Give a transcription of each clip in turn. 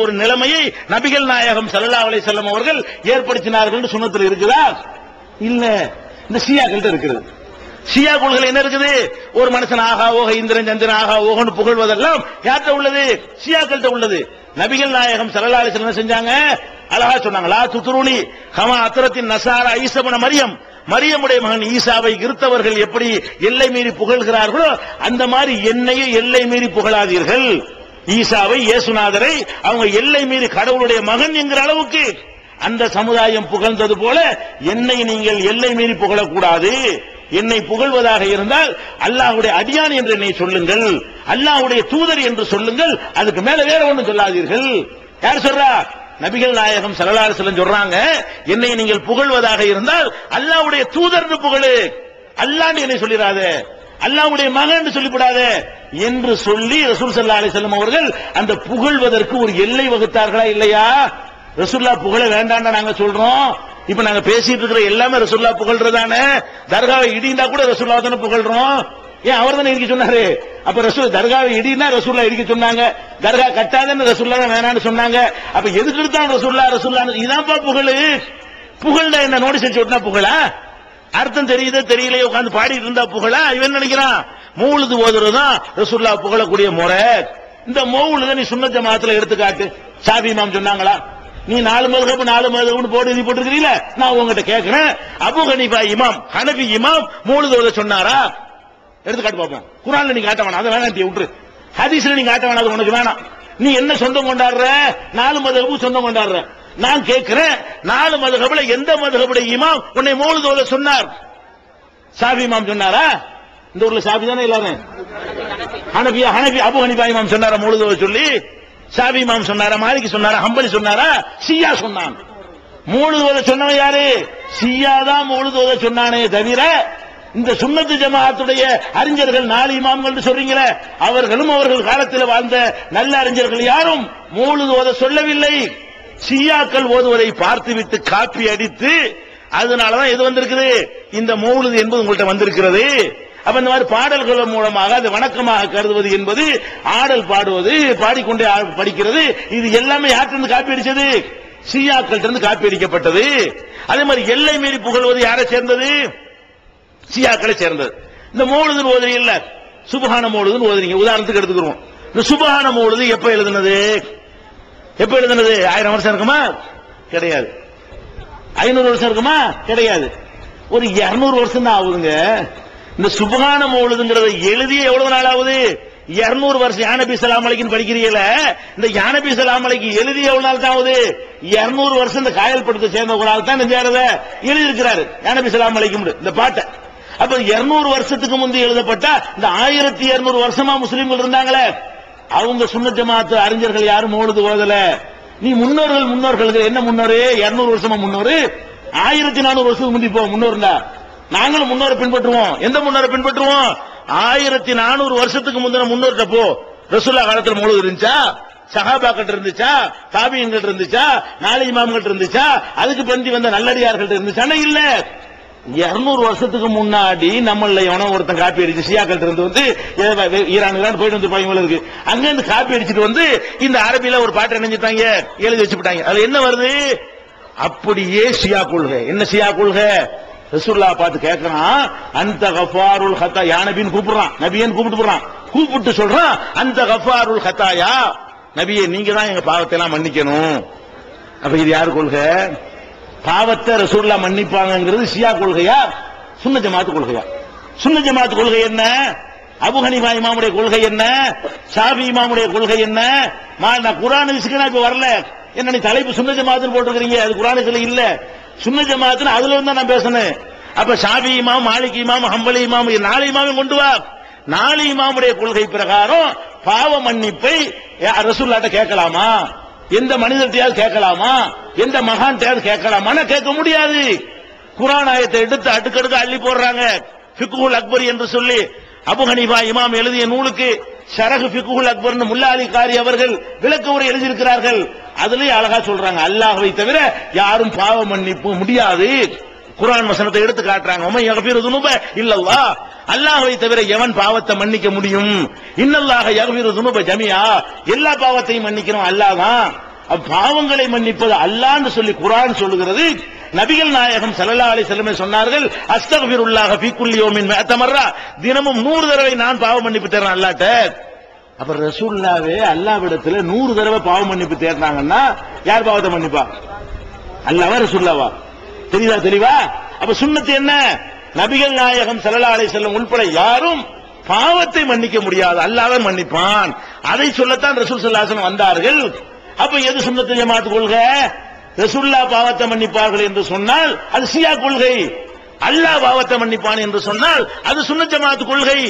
ஒரு நிலைமையை நபிகள் நாயகம் ஸல்லல்லாஹு அலைஹி வஸல்லம் அவர்கள் ஏற்படுத்தினார்கள் சுன்னத்தில் இருக்குதா? இல்ல. இந்த ஷியாக்கள்ட்ட இருக்குது. ஷியா கொள்கை என்ன இருக்குது? ஒரு மனுஷன் ஆகா ஓக இந்திரன் சந்திரன் ஆகா ஓகன்னு புகழ்வதெல்லாம் யார்கிட்ட உள்ளது? ஷியாக்கள்ட்ட உள்ளது. நபிகள் நாயகம் ஸல்லல்லாஹு அலைஹி வஸல்லம் செஞ்சாங்க, அழகா சொன்னாங்க, லா துத்ருனி கமா அத்ரத்தின் நஸாரா ஈஸா இப்னு மரியம், மரியமுடைய மகன் ஈசாவை கிறிஸ்தவர்கள் எப்படி எல்லை மீறி புகழ்கிறார்களோ அந்த மாதிரி என்னையும் எல்லை மீறி புகழாதீர்கள். ஈசாவை இயேசுநாதரை அவங்க எல்லை மீறி கடவுளுடைய மகன் என்கிற அளவுக்கு அந்த சமுதாயம் புகழ்ந்தது போல என்னை நீங்கள் எல்லை மீறி புகழக்கூடாது. என்னை புகழ்வதாக இருந்தால் அல்லாஹ்வுடைய அடியான் என்று என்னை சொல்லுங்கள், அல்லாஹ்வுடைய தூதர் என்று சொல்லுங்கள், அதுக்கு மேல வேற ஒன்றும் சொல்லாதீர்கள். யார் சொல்றா? நபிகள் நாயகம் ஸல்லல்லாஹு அலைஹி வஸல்லம் சொல்றாங்க, என்னை நீங்கள் புகழ்வதாக இருந்தால் அல்லாஹ்வுடைய தூதர்னு புகழு, அல்லாஹ்னு என்னை சொல்லிராத, அல்லாஹ்வுடைய மகன் சொல்லிவிடாத என்று சொல்லி ரசூல் ஸல்லல்லாஹு அலைஹி வஸல்லம் அவர்கள் அந்த புகழ்வதற்கு ஒரு எல்லை வகுத்தார்களா இல்லையா? ரசூலுல்லாஹ் புகழ வேண்டாம்னு நாங்க சொல்றோம். இப்ப நாங்க பேசிட்டு இருக்கிற எல்லாமே ரசூலுல்லாஹ் புகழ்றதானே. தர்காவை இடிந்தா கூட ரசூலுல்லாஹ் தானே புகழ்றோம். ஏன் அவர் தானே இடிக்க சொன்னாரு? அப்ப ரசூல் தர்காவை இடினா ரசூலுல்லாஹ் இடிக்க சொன்னாங்க, தர்கா கட்டாதன்னு ரசூலுல்லாஹ் வேணான்னு சொன்னாங்க. அப்ப எதுக்கு எடுத்தாலும் ரசூலுல்லாஹ் இதான்ப்பா புகழு. புகழ்ல என்ன நோட்டீஸ் அடிச்சு விட்டா புகழா? அர்த்தம் தெரியுதோ தெரியலையோ உட்கார்ந்து பாடிட்டு இருந்தா புகழா? இவன் நினைக்கிறான் மௌலிது ஓதுறதுதான் ரசூலுல்லாஹ் புகழக்கூடிய முறை. இந்த மௌலித நீ சுன்னத் ஜமாத்துல எடுத்துக்காட்டு. ஷாஃபி இமாம் சொன்னாங்களா? நீ 4 மதுஹப் போட்டு எழுதி போட்டுருக்கீங்களா? நான் உங்ககிட்ட கேட்கிறேன், அபூ ஹனீஃபா இமாம் ஹனபி இமாம் மௌலிது ஓத சொன்னாரா? எடுத்துக்காட்டு பார்ப்போம். குர்ஆன்ல நீ காட்ட வேணாம், அதை வேணாம் விட்டுரு. ஹதீஸ்ல நீ காட்ட வேணாம், அது உனக்கு வேணாம். நீ என்ன சொந்தம் கொண்டாடுற? 4 மதுஹப் சொந்தம் கொண்டாடுற. நான் கேட்கிறேன், 4 மதுஹப்ல எந்த மதுஹபுடைய இமாம் உன்னை மௌலிது ஓத சொன்னார்? ஷாஃபி இமாம் சொன்னாரா? இந்த ஊர்ல ஷாஃபி தானே எல்லாரும். ஹனபி அபூ ஹனீஃபா இமாம் சொன்னாரா மௌலிது ஓத சொல்லி? ஷாஃபி இமாம் சொன்னாரா? மாலிகி சொன்னாரா? ஹம்பலி சொன்னாரா? ஷியா சொன்னான். மௌலிது ஓத சொன்னவன் யாரு? ஷியா தான் மௌலிது ஓத சொன்னானே தவிர இந்த சுன்னத்து ஜமாஅத்துடைய அறிஞர்கள் 4 இமாம்கள் சொல்றீங்களே, அவர்களும் அவர்கள் காலத்தில் வாழ்ந்த நல்ல அறிஞர்கள் யாரும் மௌலிது ஓத சொல்லவில்லை. ஷியாக்கள் ஓதுவதை பார்த்துவிட்டு காப்பி அடித்து அதனாலதான் இது வந்திருக்குது. இந்த மௌலிது என்பது உங்கள்கிட்ட வந்திருக்கிறது. அப்ப இந்த மாதிரி பாடல்கள் மூலமாக அது வணக்கமாக கருதுவது என்பது, ஆடல் பாடுவது, பாடிக்கொண்டே படிக்கிறது, இது எல்லாமே யார்கிட்ட காப்பி அடிச்சது? ஷியாக்கள் இருந்து காப்பி அடிக்கப்பட்டது. அதே மாதிரி எல்லை மீறி புகழ்வது யாரை சேர்ந்தது? ஷியாக்களை சேர்ந்தது. இந்த மௌலிது ஓதுறீங்க இல்ல, சுப்ஹான மௌலிதுன்னு ஓதுறீங்க. உதாரணத்துக்கு எடுத்துக்கிறோம். இந்த சுப்ஹான மௌலிது எப்ப எழுதுனது? 1000 வருஷம் இருக்குமா? கிடையாது. 500 வருஷம் இருக்குமா? கிடையாது. ஒரு 200 வருஷம் தான் ஆகுதுங்க. இந்த சுப்ஹான மௌலிதுங்கிறத எழுதிய எவ்வளவு நாள் ஆகுது? 200 வருஷம். யானபி ஸலாம் அலைஹின்னு படிக்கிறீங்கள, இந்த யானபி ஸலாம் அலைஹி எழுதி எவ்வளவு நாள் தான் ஆகுது? 200 வருஷம். இந்த காயல் படத்தை சேர்ந்த ஒரு ஆள் தான் இந்த எழுதி இருக்கிறாரு, யானபி ஸலாம் அலைஹி இந்த பாட்டை. அப்ப 200 வருஷத்துக்கு முந்தைய எழுதப்பட்ட இந்த 1200 வருஷமா முஸ்லிம்கள் இருந்தாங்களே, அவங்க சுன்னத் ஜமாஅத் அறிஞர்கள் யாரும் மௌலிது ஓதல. நீ முன்னோர்கள் என்ன முன்னோரு? 200 வருஷமா முன்னோரு? 1400 வருஷத்துக்கு முந்தி போ முன்னோர்டா. நாங்களும் முன்னோரை பின்பற்றுவோம். எந்த முன்னோரை பின்பற்றுவோம்? 1400 வருஷத்துக்கு முந்தின முன்னோர்கிட்ட போ. ரசூலுல்லாஹ் காலத்துல மௌலிது இருந்துச்சா? சஹாபாக்கள் இருந்துச்சா? தாபியீன்கள் இருந்துச்சா? 4 இமாம்கள் இருந்துச்சா? அதுக்கு பந்தி வந்த நல்லடியார்கள் இருந்துச்சா? இல்ல. 200 வருஷத்துக்கு முன்னாடி நம்மள எவனோ ஒருத்தன் காப்பி அடிச்சு ஷியாக்கள் இருந்து வந்து ஈரான் போயிட்டு வந்து பையங்களுக்கு அங்க இருந்து காப்பி அடிச்சுட்டு வந்து இந்த அரபியில ஒரு பாட்டை நினைஞ்சிட்டாங்க, எழுதி வச்சுட்டாங்க. அதுல என்ன வருது? அப்படியே ஷியா கொள்கை. என்ன ஷியா கொள்கை? ரசூலுல்லாஹ் பார்த்து கேட்கறான், அந்த கஃபாருல் ஹத்தா, யா நபின்னு கூப்பிடுறான், நபியன்னு கூப்பிட்டு சொல்றான், அந்த கஃபாருல் ஹத்தாயா, நபியே நீங்க தான் எங்க பாவத்தை எல்லாம் மன்னிக்கணும். அப்ப இது யாரு கொள்கை? பாவத்தை ரசூலுல்லாஹ் மன்னிப்பாங்கிறது ஷியா கொள்கையா? சுன்னத் ஜமாஅத் கொள்கையா? சுன்னத் ஜமாஅத் கொள்கை என்ன? அபூ ஹனீஃபா இமாமுடைய கொள்கை என்ன? ஷாஃபி இமாமுடைய கொள்கை என்ன? நான் குர்ஆன் ஹதீஸ்க்கு இப்ப வரல. என்ன நீ தலைப்பு சுன்னத் ஜமாஅத் போட்டுக்கிறீங்க, அது குர்ஆன் ஹதீஸ்ல இல்ல. சுன்னத் ஜமாஅத் அதுல இருந்தா நான் பேசணும். அப்ப ஷாஃபி இமாம், மாலிகி இமாம், ஹம்பலி இமாம், 4 இமாமையும் கொண்டு வா. 4 இமாமுடைய கொள்கை பிரகாரம் பாவ மன்னிப்பை ரசூலுல்லாஹ்ட்ட கேட்கலாமா? எந்த மனிதர்கிட்டயாவது கேட்கலாமா? எந்த மகான்கிட்டயாவது கேட்கலாமா? கேட்க முடியாது. குர்ஆன் ஆயத்தை எடுத்து அடுக்கடுக்க அள்ளி போடுறாங்க. ஃபிக்ஹுல் அக்பர் என்று சொல்லி அபூ ஹனீஃபா இமாம் எழுதிய நூலுக்கு ஷரஹ் ஃபிக்ஹுல் அக்பர்னு முல்லா அலி காரி அவர்கள் விளக்க உரை எழுதியிருக்கிறார்கள். அதுலயே அழகா சொல்றாங்க, அல்லாஹ்வை தவிர யாரும் பாவ மன்னிப்பு முடியாது. குர்ஆன் வசனத்தை எடுத்து காட்டுறாங்க. உமை யக்ஃபிரு துனூப இல்லல்லாஹ், அல்லாஹ்வை தவிர எவன் பாவத்தை மன்னிக்க முடியும்? இன்னல்லாஹ யக்ஃபிரு ذுனூப ஜமீஆ, எல்லா பாவத்தையும் மன்னிக்கிறோம் அல்லாஹ் தான். பாவங்களை மன்னிப்பது அல்லாஹ்னு சொல்லி குர்ஆன் சொல்லுகிறது. நபிகள் நாயகம் ஸல்லல்லாஹு அலைஹி வஸல்லம் சொன்னார்கள், அஸ்தக்ஃபிருல்லாஹ ஃபீ குல்லி யௌமின் 100 மர்ரா, தினமும் 100 தடவை நான் பாவ மன்னிப்பு தேடுறேன் அல்லாஹ்ட்ட. அப்ப ரசூலுல்லாஹ்வே அல்லாஹ்விடத்துல 100 தடவை பாவ மன்னிப்பு தேடுறாங்கன்னா யார் பாவத்தை மன்னிப்பா? அல்லாஹ்வா ரசூலுல்லாஹ்வா? தெரியுதா தெளிவா? அப்ப சுன்னத்து என்ன? நபிகள் நாயகம் ஸல்லல்லாஹு அலைஹி வஸல்லம் உள்பட யாரும் பாவத்தை மன்னிக்க முடியாது, அல்லாஹ்வே மன்னிப்பான். அதை சொல்லத்தான் ரசூல் ஸல்லல்லாஹு அலைஹி வஸல்லம் வந்தார்கள். அப்ப எது சுன்னத்து ஜமாத் கொள்கை? ரசூலுல்லாஹ் பாவத்தை மன்னிப்பார்கள் என்று சொன்னால் அது ஷியா கொள்கை. அல்லாஹ் பாவத்தை மன்னிப்பான் என்று சொன்னால் அது சுன்னத் ஜமாத் கொள்கை.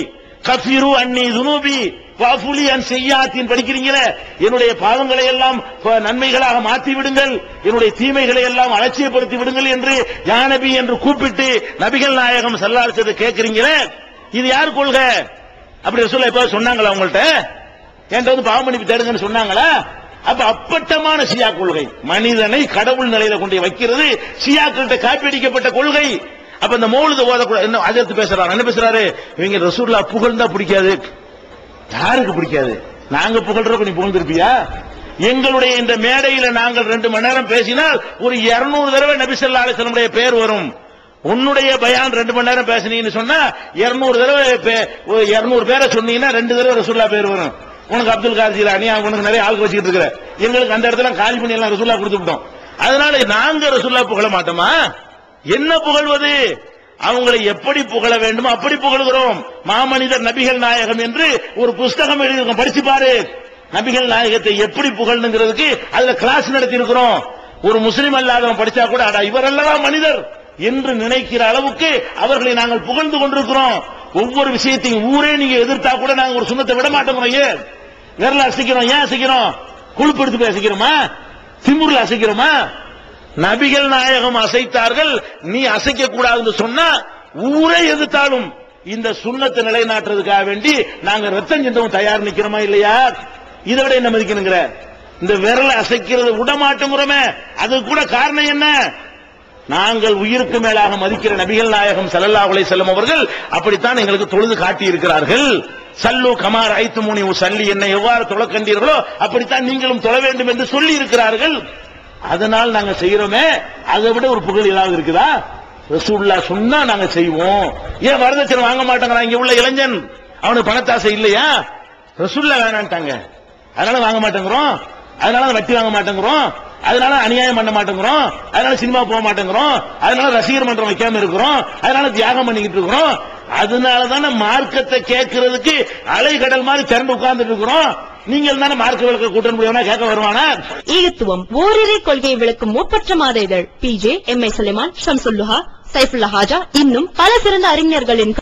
கஃபிரு அன்னி ذுனூபி வஃபுலி அன் ஸய்யாத்தின் படிக்கிறீங்களே, என்னுடைய பாவங்களை எல்லாம் நன்மைகளாக மாற்றி விடுங்கள், என்னுடைய தீமைகளை எல்லாம் அலட்சியப்படுத்தி விடுங்கள் என்று யா நபி என்று கூப்பிட்டு நபிகள் நாயகம் ஸல்லல்லாஹு அலைஹி வஸல்லம் கேட்கிறீங்களே, இது யார் கொள்கை? அப்படி ரசூலுல்லாஹ் எப்ப சொன்னாங்களா உங்கள்ட்ட? என்கிட்ட வந்து பாவ மன்னிப்பு தேடுங்கன்னு சொன்னாங்களா? அப்ப அப்பட்டமான ஷியா கொள்கை, மனிதனை கடவுள் நிலையில கொண்டு வைக்கிறது ஷியாக்கள்கிட்ட காப்பியடிக்கப்பட்ட கொள்கை. அப்ப இந்த மௌலித ஓதக்கூடாது. என்ன அஜர்த்து பேசுறாரு? என்ன பேசுறாரு? இவங்க ரசூலுல்லாஹ் புகழ்ந்தா பிடிக்காது. யாருக்கு பிடிக்காது? நாங்க புகழ்றோம், நீ புகழ்ந்திருப்பியா? எங்களுடைய இந்த மேடையில நாங்கள் 2 மணி நேரம் பேசினால் ஒரு 200 தடவை நபி ஸல்லல்லாஹு அலைஹி வஸல்லம் பேர் வரும். உன்னுடைய பயான் 2 மணி நேரம் பேசினீங்கன்னு சொன்னா 200 தடவை 200 பேரை சொன்னீங்கன்னா 2 தடவை ரசூலுல்லாஹ் பேர் வரும். உனக்கு அப்துல் காதர் ஜிலானி, உனக்கு நிறைய ஆளுக்கு வச்சுக்கிட்டு இருக்கிற, எங்களுக்கு அந்த இடத்துல காலி பண்ணி எல்லாம் ரசூலுல்லாஹ் கொடுத்து விட்டோம். அதனால நாங்க ரசூலுல்லாஹ் புகழ மாட்டோமா? என்ன புகழ்வது? அவங்களை எப்படி புகழ வேண்டுமோ அப்படி புகழ்கிறோம். மாமனிதர் நபிகள் நாயகம் என்று ஒரு புஸ்தகம் எழுதியிருக்கோம், படிச்சு பாரு. நபிகள் நாயகத்தை எப்படி புகழ்னுங்கிறதுக்கு அதுல கிளாஸ் நடத்தி இருக்கிறோம். ஒரு முஸ்லிம் அல்லாதவன் படிச்சா கூட அடா இவர் அல்லவா மனிதர் என்று நினைக்கிற அளவுக்கு அவர்களை நாங்கள் புகழ்ந்து கொண்டிருக்கிறோம். ஒவ்வொரு விஷயத்தையும் ஊரே நீங்க எதிர்த்தா கூட நாங்க ஒரு சுண்ணத்தை விட மாட்டோம். ஏன் விரல அசைக்கிறோம்? ஏன் அசைக்கிறோம்? குழுப்படுத்து போய் அசைக்கிறோமா? திமுர்ல அசைக்கிறோமா? நபிகள் நாயகம் அசைத்தார்கள், நீ அசைக்க கூடாதுன்னு சொன்னா ஊரே எதிர்த்தாலும் இந்த சுண்ணத்தை நிலைநாட்டுறதுக்காக வேண்டி நாங்க ரத்தம் சிந்தவும் தயார் நிக்கிறோமா இல்லையா? இதை விட என்ன மதிக்கணுங்கிற? இந்த விரல அசைக்கிறது விட மாட்டோங்கிறோமே, அது கூட காரணம் என்ன? நாங்கள் உயிருக்கு மேலாக மதிக்கிற நபிகள் நாயகம் ஸல்லல்லாஹு அலைஹி வஸல்லம் அவர்கள் அப்படித்தான் எங்களுக்கு தொழுது காட்டி இருக்கிறார்கள். சல்லு கமா ரஅய்துமூனி உஸல்லி, என்னை எவ்வாறு தொழ கண்டீர்களோ அப்படித்தான் நீங்களும் தொழ வேண்டும் என்று சொல்லி இருக்கிறார்கள். அதனால் நாங்க செய்யறோமே, அதை விட ஒரு புகழ் ஏதாவது இருக்குதா? ரசூலுல்லாஹ் சொன்னா நாங்க செய்வோம். ஏன் வரதட்சணை வாங்க மாட்டாங்களா? இங்க உள்ள இளைஞன் அவனுக்கு பணத்தாசை இல்லையா? ரசூலுல்லாஹ் வேணான்ட்டாங்க, அதனால வாங்க மாட்டேங்கிறோம், அதனால வட்டி வாங்க மாட்டேங்கிறோம், அதனால அநியாயம் பண்ண மாட்டேங்கிறோம், அதனால சினிமா போக மாட்டேங்கிறோம், அதனால ரசிகர் மன்றம் வைக்காம இருக்கிறோம், அதனால தியாகம் பண்ணிக்கிட்டு இருக்கிறோம். அதனாலதான மார்க்கத்தை கேட்கறதுக்கு அலைகடல் மாதிரி திரண்டு உட்கார்ந்துட்டு இருக்கிறோம். நீங்கள் தானே மார்க்க விளக்க கூட்டம் முடியும்னா கேட்க வருவானா? ஈகத்துவம் ஓரிரை கொள்கையை விளக்கும் முற்பற்ற மாத இதழ் PJ, MI சுலைமான், ஷம்சுல்லுஹா, சைஃபுல்லா ஹாஜா, இன்னும் பல சிறந்த அறிஞர்களின்